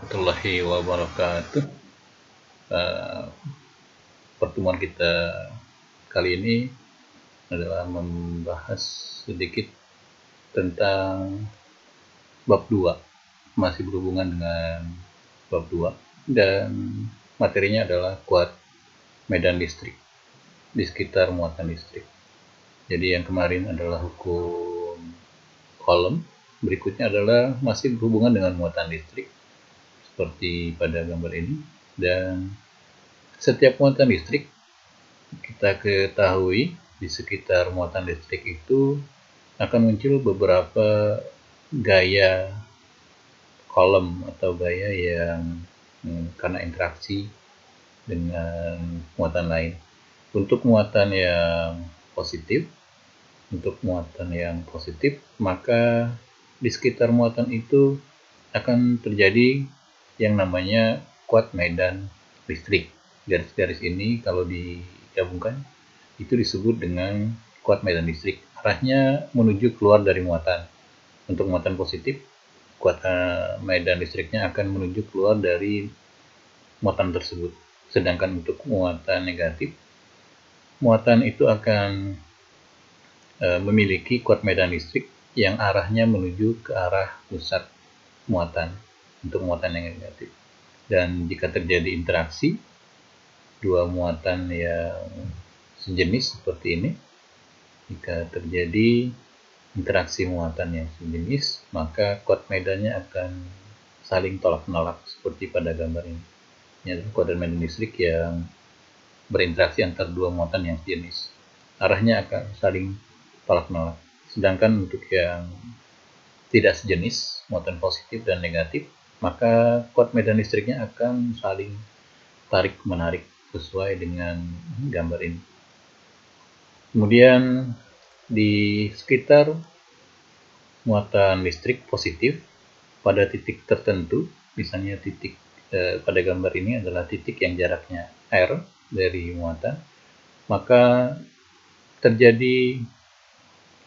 warahmatullahi wabarakatuh. Pertemuan kita kali ini adalah membahas sedikit tentang bab 2, masih berhubungan dengan bab 2, dan materinya adalah kuat medan listrik di sekitar muatan listrik. Jadi yang kemarin adalah hukum Coulomb, berikutnya adalah masih berhubungan dengan muatan listrik seperti pada gambar ini. Dan setiap muatan listrik kita ketahui di sekitar muatan listrik itu akan muncul beberapa gaya Coulomb atau gaya yang karena interaksi dengan muatan lain. Untuk muatan yang positif, maka di sekitar muatan itu akan terjadi yang namanya kuat medan listrik. Garis-garis ini kalau digabungkan itu disebut dengan kuat medan listrik. Arahnya menuju keluar dari muatan. Untuk muatan positif, kuat medan listriknya akan menuju keluar dari muatan tersebut. Sedangkan untuk muatan negatif, muatan itu akan memiliki kuat medan listrik yang arahnya menuju ke arah pusat muatan untuk muatan yang negatif. Dan jika terjadi interaksi dua muatan yang sejenis seperti ini, jika terjadi interaksi muatan yang sejenis, maka kuat medannya akan saling tolak-menolak seperti pada gambar ini. Ini adalah kuat medan listrik yang berinteraksi antara dua muatan yang sejenis. Arahnya akan saling tolak-menolak. Sedangkan untuk yang tidak sejenis, muatan positif dan negatif, maka kuat medan listriknya akan saling tarik-menarik sesuai dengan gambar ini. Kemudian di sekitar muatan listrik positif pada titik tertentu, misalnya titik pada gambar ini adalah titik yang jaraknya R dari muatan, maka terjadi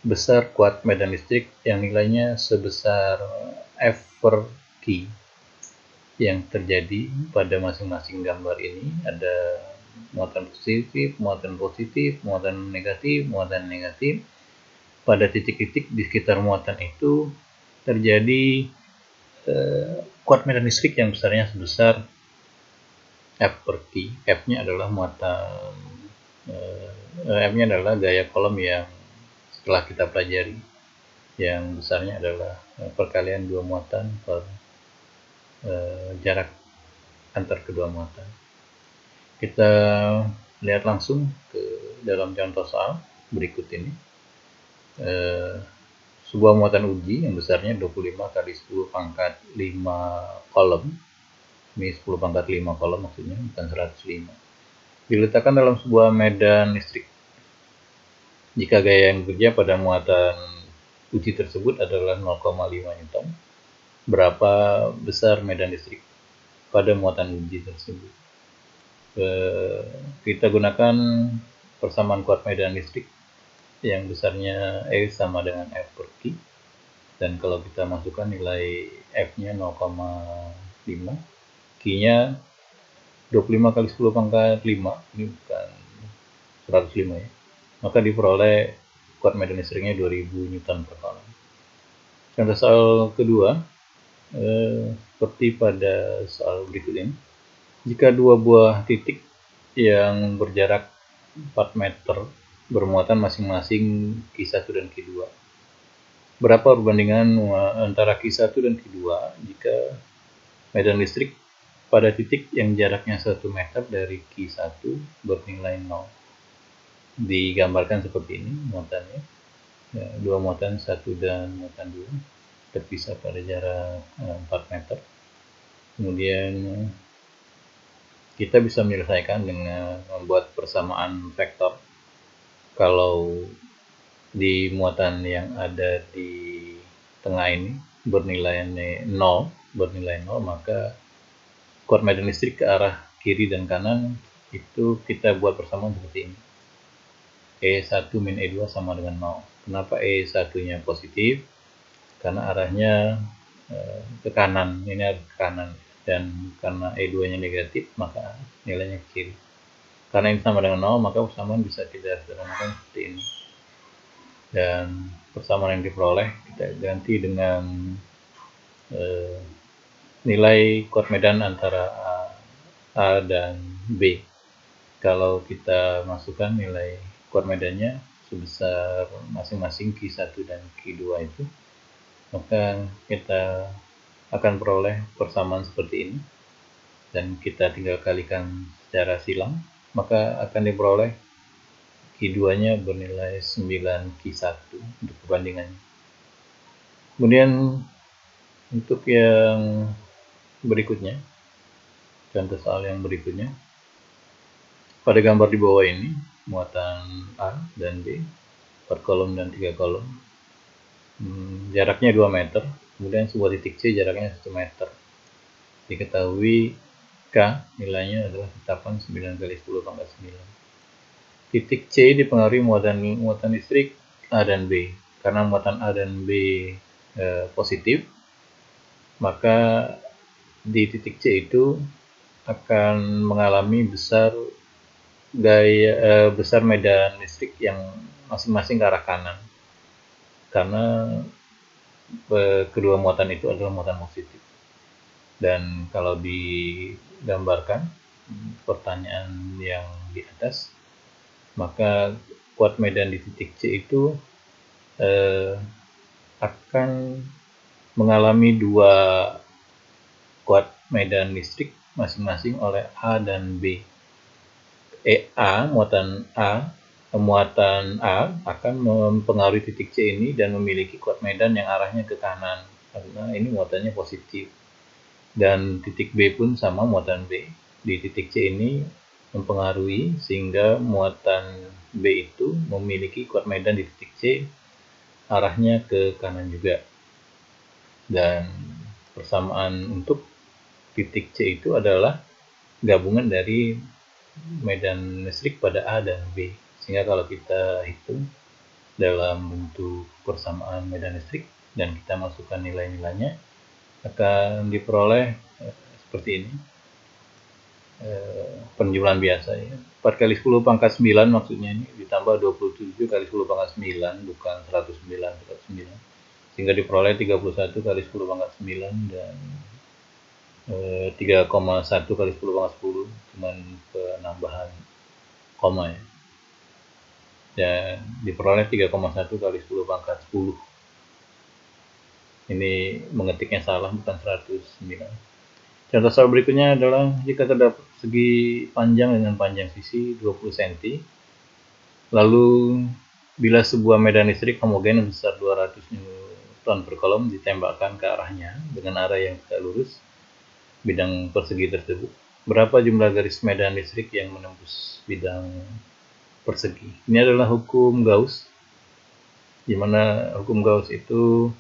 besar kuat medan listrik yang nilainya sebesar F per Q. Yang terjadi pada masing-masing gambar ini ada muatan positif, muatan negatif. Pada titik-titik di sekitar muatan itu terjadi kuat medan listrik yang besarnya sebesar F per Q. F-nya adalah F-nya adalah gaya Coulomb yang setelah kita pelajari, yang besarnya adalah perkalian dua muatan per jarak antar kedua muatan. Kita lihat langsung ke dalam contoh soal berikut ini. Sebuah muatan uji yang besarnya 25 kali 10 pangkat 5 Coulomb. Ini 10 pangkat 5 Coulomb maksudnya, bukan 105. Diletakkan dalam sebuah medan listrik. Jika gaya yang bekerja pada muatan uji tersebut adalah 0,5 Newton, berapa besar medan listrik pada muatan uji tersebut? Kita gunakan persamaan kuat medan listrik yang besarnya E sama dengan F per Q, dan kalau kita masukkan nilai F-nya 0,5, Q-nya 25 kali 10 pangkat 5, ini bukan 105 ya, maka diperoleh kuat medan listriknya 2000 Newton per Coulomb. Contoh soal kedua, seperti pada soal berikut ini. Jika dua buah titik yang berjarak 4 meter bermuatan masing-masing Q1 dan Q2, berapa perbandingan antara Q1 dan Q2 jika medan listrik pada titik yang jaraknya 1 meter dari Q1 bernilai 0? Digambarkan seperti ini muatannya. Dua muatan 1 dan muatan 2 terpisah pada jarak 4 meter. Kemudian kita bisa menyelesaikan dengan membuat persamaan vektor. Kalau di muatan yang ada di tengah ini bernilai 0, maka kuat medan listrik ke arah kiri dan kanan itu kita buat persamaan seperti ini. E1 min E2 sama dengan 0. Kenapa E1 nya positif? Karena arahnya ke kanan, ini arah ke kanan. dan karena E2 nya negatif maka nilainya kiri. Karena ini sama dengan 0 maka persamaan bisa kita sederhanakan seperti ini, dan persamaan yang diperoleh kita ganti dengan nilai kuat medan antara A dan B. Kalau kita masukkan nilai kuat medannya sebesar masing-masing Q1 dan Q2 itu, maka kita akan peroleh persamaan seperti ini, dan kita tinggal kalikan secara silang, maka akan diperoleh Q2 nya bernilai 9 Q1 untuk perbandingannya. Kemudian untuk yang berikutnya, contoh soal yang berikutnya, pada gambar di bawah ini muatan A dan B, 4 kolom dan 3 kolom, jaraknya 2 meter, kemudian sebuah titik C jaraknya 1 meter. Diketahui K nilainya adalah tetapan 9 kali 10 pangkat 9. Titik C dipengaruhi muatan listrik A dan B. Karena muatan A dan B positif, maka di titik C itu akan mengalami besar medan listrik yang masing-masing ke arah kanan, karena kedua muatan itu adalah muatan positif. Dan kalau digambarkan pertanyaan yang di atas, maka kuat medan di titik C itu akan mengalami dua kuat medan listrik masing-masing oleh A dan B. Muatan A akan mempengaruhi titik C ini dan memiliki kuat medan yang arahnya ke kanan, karena ini muatannya positif. Dan titik B pun sama, muatan B di titik C ini mempengaruhi, sehingga muatan B itu memiliki kuat medan di titik C arahnya ke kanan juga. Dan persamaan untuk titik C itu adalah gabungan dari medan listrik pada A dan B, sehingga kalau kita hitung dalam bentuk persamaan medan listrik dan kita masukkan nilai-nilainya, akan diperoleh seperti ini. Penjumlahan biasa ya, 4 kali 10 pangkat 9 maksudnya ini, ditambah 27 kali 10 pangkat 9, bukan 109, sehingga diperoleh 31 kali 10 pangkat 9 dan 3,1 kali 10 pangkat 10, cuman penambahan koma ya, dan diperoleh 3,1 kali 10 pangkat 10. Ini mengetiknya salah, bukan 109. Contoh soal berikutnya adalah jika terdapat segi panjang dengan panjang sisi 20 cm, lalu bila sebuah medan listrik homogen besar 200 Newton per kolom ditembakkan ke arahnya dengan arah yang tidak lurus bidang persegi tersebut, berapa jumlah garis medan listrik yang menembus bidang persegi? Ini adalah hukum Gauss, di mana hukum Gauss itu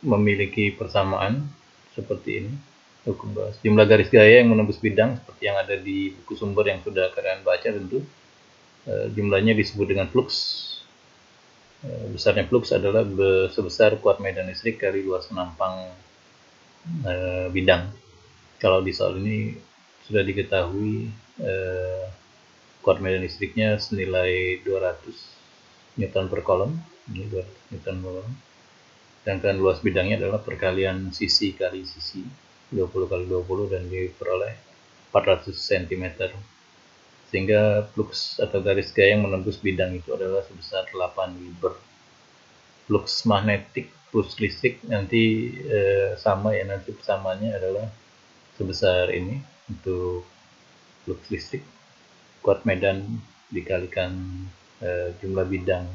memiliki persamaan seperti ini. Hukum Gauss, jumlah garis gaya yang menembus bidang seperti yang ada di buku sumber yang sudah kalian baca tentu, jumlahnya disebut dengan flux. Besarnya flux adalah sebesar kuat medan listrik kali luas menampang bidang. Kalau di soal ini sudah diketahui kuat medan listriknya senilai 200 Newton per kolom, ini 200 Newton per kolom. Sedangkan luas bidangnya adalah perkalian sisi kali sisi, 20 kali 20, dan diperoleh 400 cm. Sehingga flux atau garis gaya yang menembus bidang itu adalah sebesar 8 Weber. Flux magnetik plus listrik nanti sama ya, nanti persamaannya adalah sebesar ini untuk flux listrik, kuat medan dikalikan jumlah bidang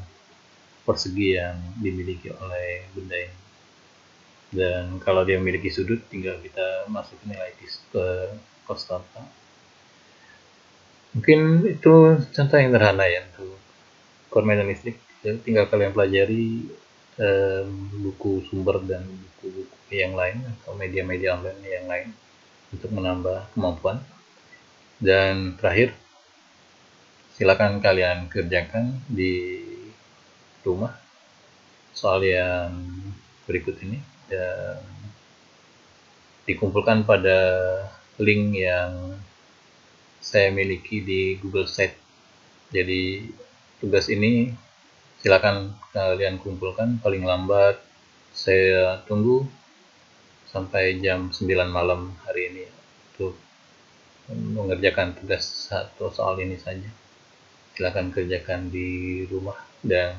persegi yang dimiliki oleh benda ini. Dan kalau dia memiliki sudut, tinggal kita masukin nilai cos theta. Mungkin itu contoh yang sederhana ya untuk kuat medan listrik. Jadi tinggal kalian pelajari buku sumber dan buku-buku yang lain atau media-media online yang lain untuk menambah kemampuan. Dan terakhir, silakan kalian kerjakan di rumah soal yang berikut ini, dan dikumpulkan pada link yang saya miliki di Google Sheet. Jadi tugas ini silakan kalian kumpulkan paling lambat. Saya tunggu sampai jam 9 malam hari ini untuk mengerjakan tugas satu soal ini saja. Silakan kerjakan di rumah dan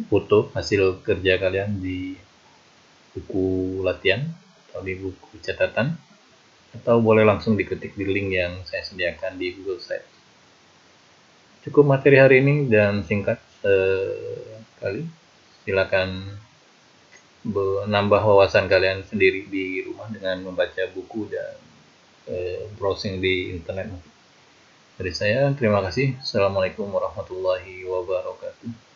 foto hasil kerja kalian di buku latihan atau di buku catatan, atau boleh langsung diketik di link yang saya sediakan di Google Sheet. Cukup materi hari ini dan singkat sekali. Silakan menambah wawasan kalian sendiri di rumah dengan membaca buku dan browsing di internet. Dari saya, terima kasih. Assalamualaikum warahmatullahi wabarakatuh.